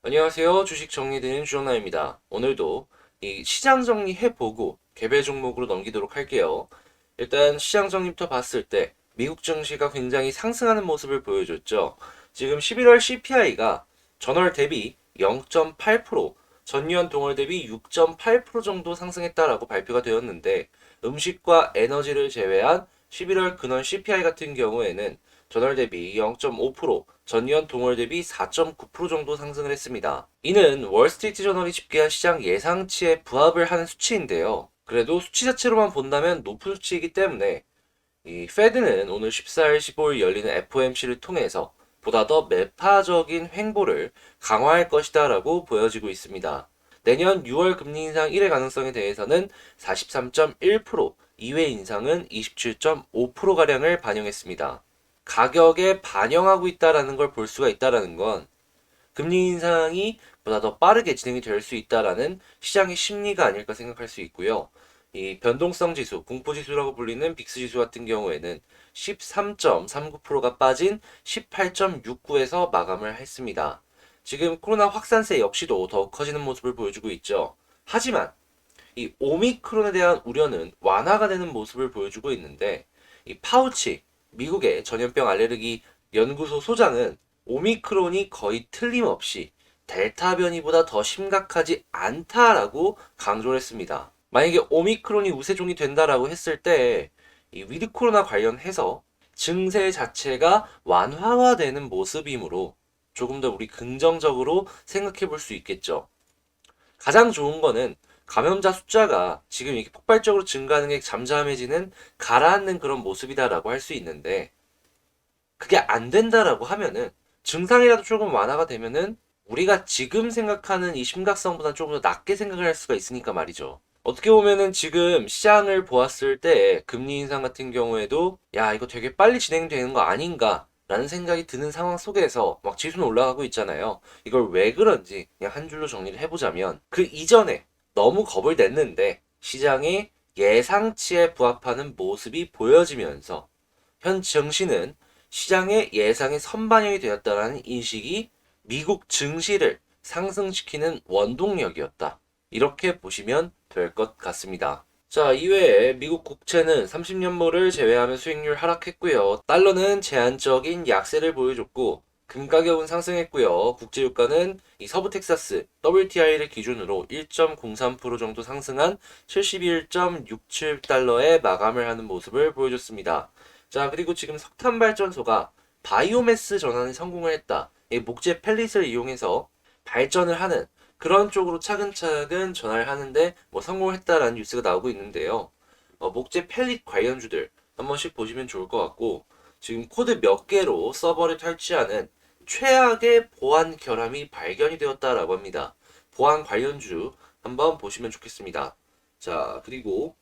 안녕하세요. 주식 정리되는 주정남입니다. 오늘도 이 시장 정리해보고 개별 종목으로 넘기도록 할게요. 일단 시장 정리부터 봤을 때 미국 증시가 굉장히 상승하는 모습을 보여줬죠. 지금 11월 CPI가 전월 대비 0.8%, 전년 동월 대비 6.8% 정도 상승했다라고 발표가 되었는데 음식과 에너지를 제외한 11월 근원 CPI 같은 경우에는 전월 대비 0.5%, 전년 동월 대비 4.9% 정도 상승을 했습니다. 이는 월스트리트 저널이 집계한 시장 예상치에 부합을 하는 수치인데요. 그래도 수치 자체로만 본다면 높은 수치이기 때문에 이 페드는 오늘 14일, 15일 열리는 FOMC를 통해서 보다 더 매파적인 횡보를 강화할 것이다 라고 보여지고 있습니다. 내년 6월 금리 인상 1회 가능성에 대해서는 43.1%, 2회 인상은 27.5%가량을 반영했습니다. 가격에 반영하고 있다라는 걸 볼 수가 있다라는 건 금리 인상이 보다 더 빠르게 진행이 될 수 있다라는 시장의 심리가 아닐까 생각할 수 있고요. 이 변동성 지수, 공포 지수라고 불리는 빅스 지수 같은 경우에는 13.39%가 빠진 18.69에서 마감을 했습니다. 지금 코로나 확산세 역시도 더욱 커지는 모습을 보여주고 있죠. 하지만 이 오미크론에 대한 우려는 완화가 되는 모습을 보여주고 있는데 이 파우치 미국의 전염병 알레르기 연구소 소장은 오미크론이 거의 틀림없이 델타 변이보다 더 심각하지 않다라고 강조를 했습니다. 만약에 오미크론이 우세종이 된다라고 했을 때 이 위드 코로나 관련해서 증세 자체가 완화되는 모습이므로 조금 더 우리 긍정적으로 생각해 볼 수 있겠죠. 가장 좋은 거는 감염자 숫자가 지금 이렇게 폭발적으로 증가하는 게 잠잠해지는 가라앉는 그런 모습이다라고 할 수 있는데 그게 안 된다라고 하면은 증상이라도 조금 완화가 되면은 우리가 지금 생각하는 이 심각성보다 조금 더 낮게 생각을 할 수가 있으니까 말이죠. 어떻게 보면은 지금 시장을 보았을 때 금리 인상 같은 경우에도 야, 이거 되게 빨리 진행되는 거 아닌가 라는 생각이 드는 상황 속에서 막 지수는 올라가고 있잖아요. 이걸 왜 그런지 그냥 한 줄로 정리를 해보자면 그 이전에 너무 겁을 냈는데 시장의 예상치에 부합하는 모습이 보여지면서 현 증시는 시장의 예상에 선반영이 되었다는 인식이 미국 증시를 상승시키는 원동력이었다. 이렇게 보시면 될 것 같습니다. 자, 이외에 미국 국채는 30년물을 제외하면 수익률 하락했고요. 달러는 제한적인 약세를 보여줬고 금 가격은 상승했고요. 국제유가는 이 서부 텍사스 WTI를 기준으로 1.03% 정도 상승한 71.67달러에 마감을 하는 모습을 보여줬습니다. 자, 그리고 지금 석탄 발전소가 바이오매스 전환에 성공을 했다. 이 목재 펠릿을 이용해서 발전을 하는 그런 쪽으로 차근차근 전환을 하는데 뭐 성공을 했다라는 뉴스가 나오고 있는데요. 목재 펠릿 관련주들 한 번씩 보시면 좋을 것 같고 지금 코드 몇 개로 서버를 탈취하는 최악의 보안 결함이 발견이 되었다라고 합니다. 보안 관련주 한번 보시면 좋겠습니다. 자, 그리고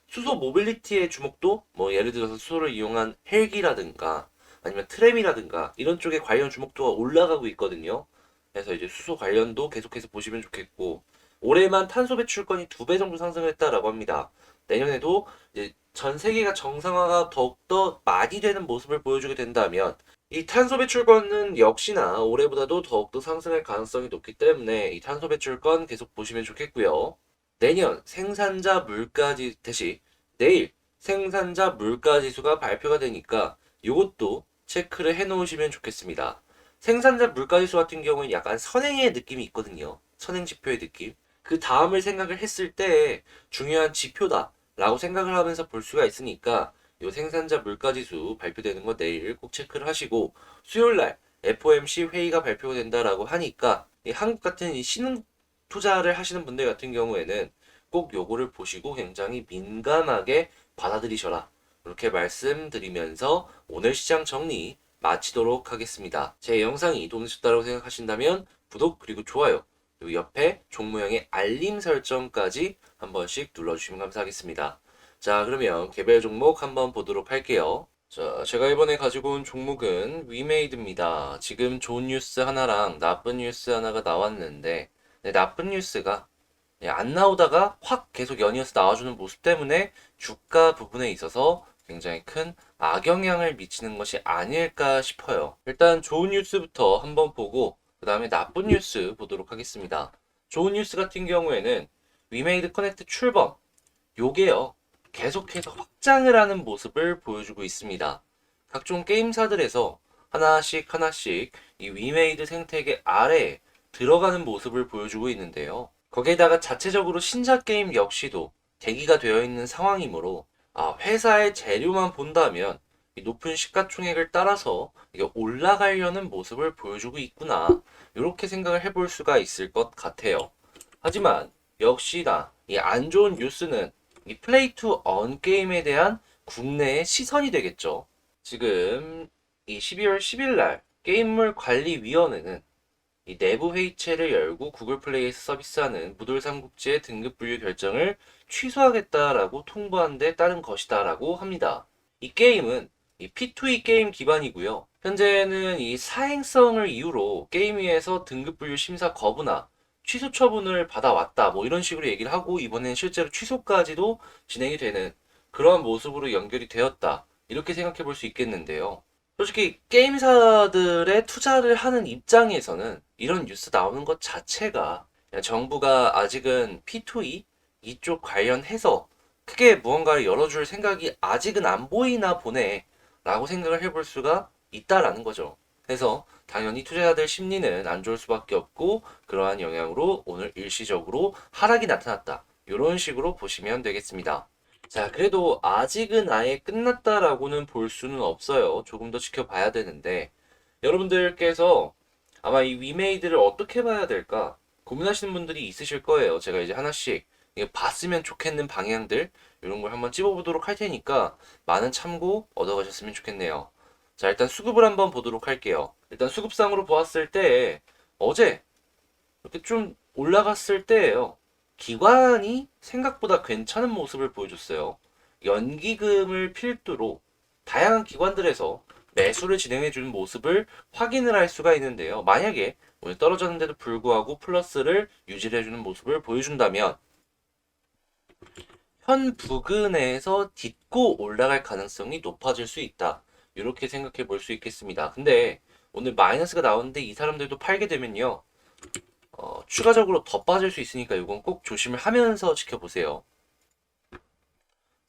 수소 모빌리티의 주목도 뭐 예를 들어서 수소를 이용한 헬기라든가 아니면 트램이라든가 이런 쪽에 관련 주목도가 올라가고 있거든요. 그래서 이제 수소 관련도 계속해서 보시면 좋겠고 올해만 탄소 배출권이 2배 정도 상승했다라고 합니다. 내년에도 이제 전 세계가 정상화가 더욱더 많이 되는 모습을 보여주게 된다면 이 탄소 배출권은 역시나 올해보다도 더욱더 상승할 가능성이 높기 때문에 이 탄소 배출권 계속 보시면 좋겠고요. 내년 생산자 물가지 대시 내일 생산자 물가지수가 발표가 되니까 이것도 체크를 해 놓으시면 좋겠습니다. 생산자 물가지수 같은 경우는 약간 선행의 느낌이 있거든요. 선행 지표의 느낌. 그 다음을 생각을 했을 때 중요한 지표다라고 생각을 하면서 볼 수가 있으니까 이 생산자 물가지수 발표되는 거 내일 꼭 체크를 하시고 수요일 날 FOMC 회의가 발표가 된다라고 하니까 이 한국 같은 이 신흥 투자를 하시는 분들 같은 경우에는 꼭 요거를 보시고 굉장히 민감하게 받아들이셔라. 이렇게 말씀드리면서 오늘 시장 정리 마치도록 하겠습니다. 제 영상이 도움이 되셨다고 생각하신다면 구독 그리고 좋아요 그리고 옆에 종모형의 알림 설정까지 한 번씩 눌러주시면 감사하겠습니다. 자, 그러면 개별 종목 한번 보도록 할게요. 자, 제가 이번에 가지고 온 종목은 위메이드입니다. 지금 좋은 뉴스 하나랑 나쁜 뉴스 하나가 나왔는데 나쁜 뉴스가 안 나오다가 확 계속 연이어서 나와주는 모습 때문에 주가 부분에 있어서 굉장히 큰 악영향을 미치는 것이 아닐까 싶어요. 일단 좋은 뉴스부터 한번 보고 그 다음에 나쁜 뉴스 보도록 하겠습니다. 좋은 뉴스 같은 경우에는 위메이드 커넥트 출범, 요게요, 계속해서 확장을 하는 모습을 보여주고 있습니다. 각종 게임사들에서 하나씩 하나씩 이 위메이드 생태계 아래에 들어가는 모습을 보여주고 있는데요. 거기에다가 자체적으로 신작 게임 역시도 대기가 되어 있는 상황이므로 회사의 재료만 본다면 이 높은 시가총액을 따라서 이게 올라가려는 모습을 보여주고 있구나. 이렇게 생각을 해볼 수가 있을 것 같아요. 하지만 역시나 이 안 좋은 뉴스는 이 플레이 투 언 게임에 대한 국내의 시선이 되겠죠. 지금 이 12월 10일 날 게임물 관리위원회는 이 내부 회의체를 열고 구글 플레이에서 서비스하는 무돌 삼국지의 등급 분류 결정을 취소하겠다라고 통보한 데 따른 것이다라고 합니다. 이 게임은 이 P2E 게임 기반이고요. 현재는 이 사행성을 이유로 게임위에서 등급 분류 심사 거부나 취소 처분을 받아왔다. 뭐 이런 식으로 얘기를 하고 이번엔 실제로 취소까지도 진행이 되는 그런 모습으로 연결이 되었다. 이렇게 생각해 볼 수 있겠는데요. 솔직히 게임사들의 투자를 하는 입장에서는 이런 뉴스 나오는 것 자체가 그냥 정부가 아직은 P2E 이쪽 관련해서 크게 무언가를 열어줄 생각이 아직은 안 보이나 보네 라고 생각을 해볼 수가 있다라는 거죠. 그래서 당연히 투자자들 심리는 안 좋을 수밖에 없고 그러한 영향으로 오늘 일시적으로 하락이 나타났다. 이런 식으로 보시면 되겠습니다. 자, 그래도 아직은 아예 끝났다라고는 볼 수는 없어요. 조금 더 지켜봐야 되는데 여러분들께서 아마 이 위메이드를 어떻게 봐야 될까 고민하시는 분들이 있으실 거예요. 제가 이제 하나씩 봤으면 좋겠는 방향들 이런 걸 한번 찝어보도록 할 테니까 많은 참고 얻어가셨으면 좋겠네요. 자, 일단 수급을 한번 보도록 할게요. 일단 수급상으로 보았을 때 어제 이렇게 좀 올라갔을 때예요. 기관이 생각보다 괜찮은 모습을 보여줬어요. 연기금을 필두로 다양한 기관들에서 매수를 진행해주는 모습을 확인을 할 수가 있는데요. 만약에 오늘 떨어졌는데도 불구하고 플러스를 유지를 해주는 모습을 보여준다면 현 부근에서 딛고 올라갈 가능성이 높아질 수 있다. 이렇게 생각해 볼 수 있겠습니다. 근데 오늘 마이너스가 나오는데 이 사람들도 팔게 되면요. 추가적으로 더 빠질 수 있으니까 이건 꼭 조심을 하면서 지켜보세요.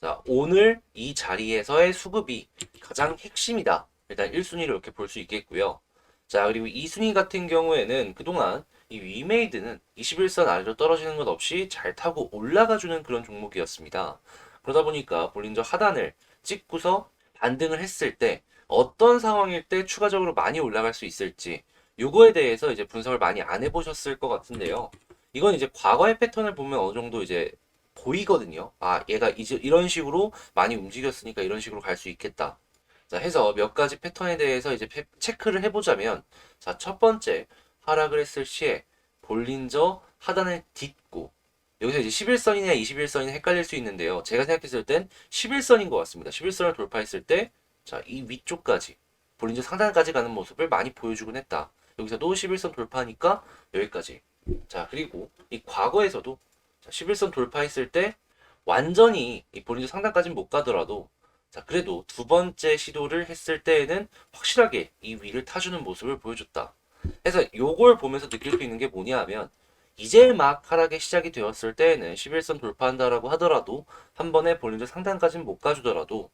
자, 오늘 이 자리에서의 수급이 가장 핵심이다. 일단 1순위를 이렇게 볼 수 있겠고요. 자, 그리고 2순위 같은 경우에는 그동안 이 위메이드는 21선 아래로 떨어지는 것 없이 잘 타고 올라가주는 그런 종목이었습니다. 그러다 보니까 볼린저 하단을 찍고서 반등을 했을 때 어떤 상황일 때 추가적으로 많이 올라갈 수 있을지 요거에 대해서 이제 분석을 많이 안 해보셨을 것 같은데요. 이건 이제 과거의 패턴을 보면 어느 정도 이제 보이거든요. 얘가 이제 이런 식으로 많이 움직였으니까 이런 식으로 갈 수 있겠다. 자, 해서 몇 가지 패턴에 대해서 이제 체크를 해보자면, 자, 첫 번째, 하락을 했을 시에 볼린저 하단을 딛고, 여기서 이제 11선이냐 21선이냐 헷갈릴 수 있는데요. 제가 생각했을 땐 11선인 것 같습니다. 11선을 돌파했을 때, 자, 이 위쪽까지, 볼린저 상단까지 가는 모습을 많이 보여주곤 했다. 여기서도 11선 돌파하니까 여기까지. 자, 그리고 이 과거에서도 11선 돌파했을 때 완전히 이 볼린저 상단까지는 못 가더라도 자, 그래도 두 번째 시도를 했을 때에는 확실하게 이 위를 타주는 모습을 보여줬다. 그래서 요걸 보면서 느낄 수 있는 게 뭐냐 하면 이제 막 하락이 시작이 되었을 때에는 11선 돌파한다라고 하더라도 한 번에 볼린저 상단까지는 못 가주더라도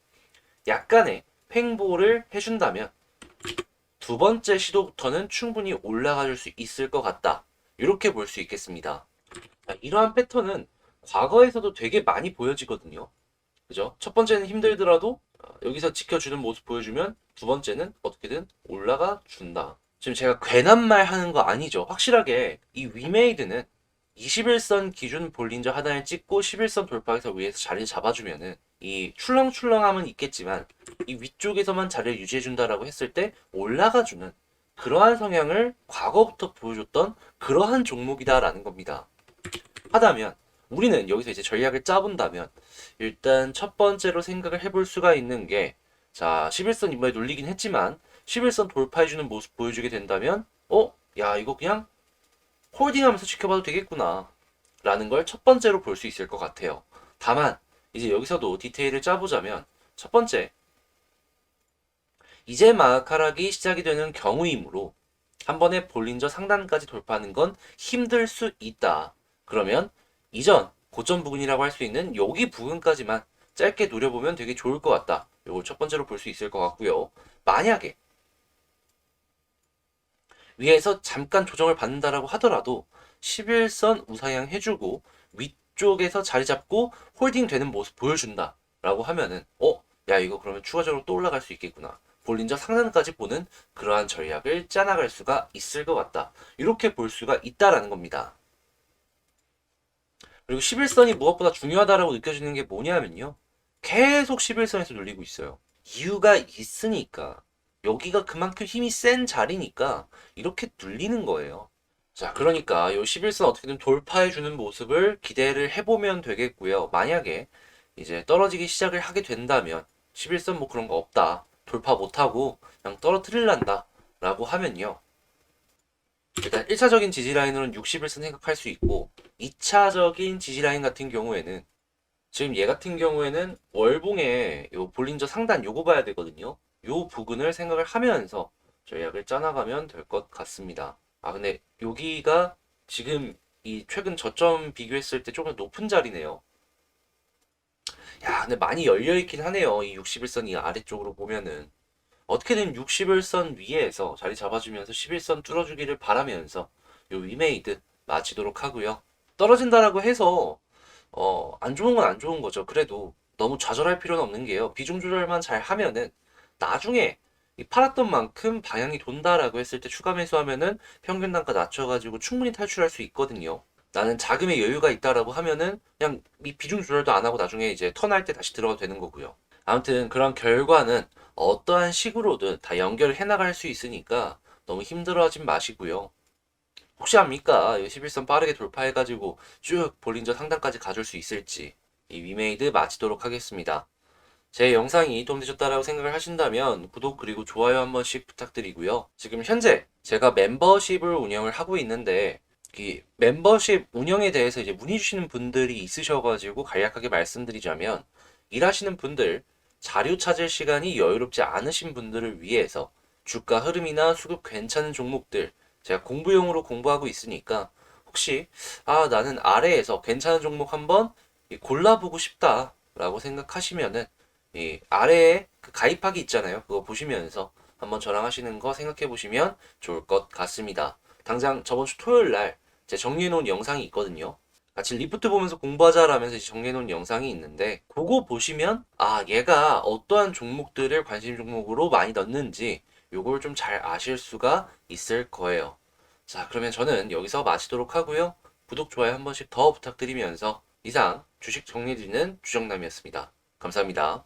약간의 횡보를 해준다면 두 번째 시도부터는 충분히 올라가 줄 수 있을 것 같다. 이렇게 볼 수 있겠습니다. 자, 이러한 패턴은 과거에서도 되게 많이 보여지거든요. 그죠? 첫 번째는 힘들더라도 여기서 지켜주는 모습 보여주면 두 번째는 어떻게든 올라가 준다. 지금 제가 괜한 말 하는 거 아니죠. 확실하게 이 위메이드는 21선 기준 볼린저 하단을 찍고 11선 돌파해서 위에서 자리를 잡아주면은 이 출렁출렁함은 있겠지만 이 위쪽에서만 자리를 유지해준다라고 했을 때 올라가주는 그러한 성향을 과거부터 보여줬던 그러한 종목이다라는 겁니다. 하다면 우리는 여기서 이제 전략을 짜본다면 일단 첫 번째로 생각을 해볼 수가 있는 게 자, 11선 이번에 눌리긴 했지만 11선 돌파해주는 모습 보여주게 된다면 야, 이거 그냥 홀딩하면서 지켜봐도 되겠구나 라는 걸 첫 번째로 볼 수 있을 것 같아요. 다만 이제 여기서도 디테일을 짜보자면 첫 번째, 이제 막 하락이 시작이 되는 경우이므로 한 번에 볼린저 상단까지 돌파하는 건 힘들 수 있다. 그러면 이전 고점 부근이라고 할 수 있는 여기 부근까지만 짧게 노려보면 되게 좋을 것 같다. 이걸 첫 번째로 볼 수 있을 것 같고요. 만약에 위에서 잠깐 조정을 받는다라고 하더라도 11선 우상향 해주고 위쪽에서 자리 잡고 홀딩 되는 모습 보여준다 라고 하면은 야 이거 그러면 추가적으로 또 올라갈 수 있겠구나. 볼린저 상단까지 보는 그러한 전략을 짜나갈 수가 있을 것 같다. 이렇게 볼 수가 있다라는 겁니다. 그리고 11선이 무엇보다 중요하다라고 느껴지는 게 뭐냐면요. 계속 11선에서 눌리고 있어요. 이유가 있으니까. 여기가 그만큼 힘이 센 자리니까 이렇게 눌리는 거예요. 자, 그러니까 요 11선 어떻게든 돌파해주는 모습을 기대를 해보면 되겠고요. 만약에 이제 떨어지기 시작을 하게 된다면 11선 뭐 그런 거 없다. 돌파 못하고 그냥 떨어뜨릴란다. 라고 하면요. 일단 1차적인 지지라인으로는 60일선 생각할 수 있고 2차적인 지지라인 같은 경우에는 지금 얘 같은 경우에는 월봉의 요 볼린저 상단 요거 봐야 되거든요. 요 부분을 생각을 하면서 전략을 짜나가면 될 것 같습니다. 아 근데 여기가 지금 이 최근 저점 비교했을 때 조금 높은 자리네요. 야 근데 많이 열려있긴 하네요. 이 61선 이 아래쪽으로 보면은 어떻게든 61선 위에서 자리 잡아주면서 11선 뚫어주기를 바라면서 요 위메이드 마치도록 하고요. 떨어진다라고 해서 안 좋은 건 안 좋은 거죠. 그래도 너무 좌절할 필요는 없는 게요. 비중 조절만 잘 하면은 나중에 이 팔았던 만큼 방향이 돈다라고 했을 때 추가 매수하면은 평균 단가 낮춰가지고 충분히 탈출할 수 있거든요. 나는 자금의 여유가 있다라고 하면은 그냥 이 비중 조절도 안 하고 나중에 이제 턴할 때 다시 들어가도 되는 거고요. 아무튼 그런 결과는 어떠한 식으로든 다 연결해 나갈 수 있으니까 너무 힘들어하진 마시고요. 혹시 압니까? 11선 빠르게 돌파해가지고 쭉 볼린저 상단까지 가줄 수 있을지 이 위메이드 마치도록 하겠습니다. 제 영상이 도움되셨다라고 생각을 하신다면 구독 그리고 좋아요 한 번씩 부탁드리고요. 지금 현재 제가 멤버십을 운영을 하고 있는데 이 멤버십 운영에 대해서 이제 문의 주시는 분들이 있으셔가지고 간략하게 말씀드리자면 일하시는 분들 자료 찾을 시간이 여유롭지 않으신 분들을 위해서 주가 흐름이나 수급 괜찮은 종목들 제가 공부용으로 공부하고 있으니까 혹시 나는 아래에서 괜찮은 종목 한번 골라보고 싶다라고 생각하시면은 이 아래에 그 가입하기 있잖아요. 그거 보시면서 한번 저랑 하시는 거 생각해 보시면 좋을 것 같습니다. 당장 저번 주 토요일 날 제가 정리해 놓은 영상이 있거든요. 같이 리프트 보면서 공부하자라면서 정리해 놓은 영상이 있는데 그거 보시면 얘가 어떠한 종목들을 관심 종목으로 많이 넣는지 요걸 좀 잘 아실 수가 있을 거예요. 자, 그러면 저는 여기서 마치도록 하고요. 구독, 좋아요 한 번씩 더 부탁드리면서 이상 주식 정리해드리는 주정남이었습니다. 감사합니다.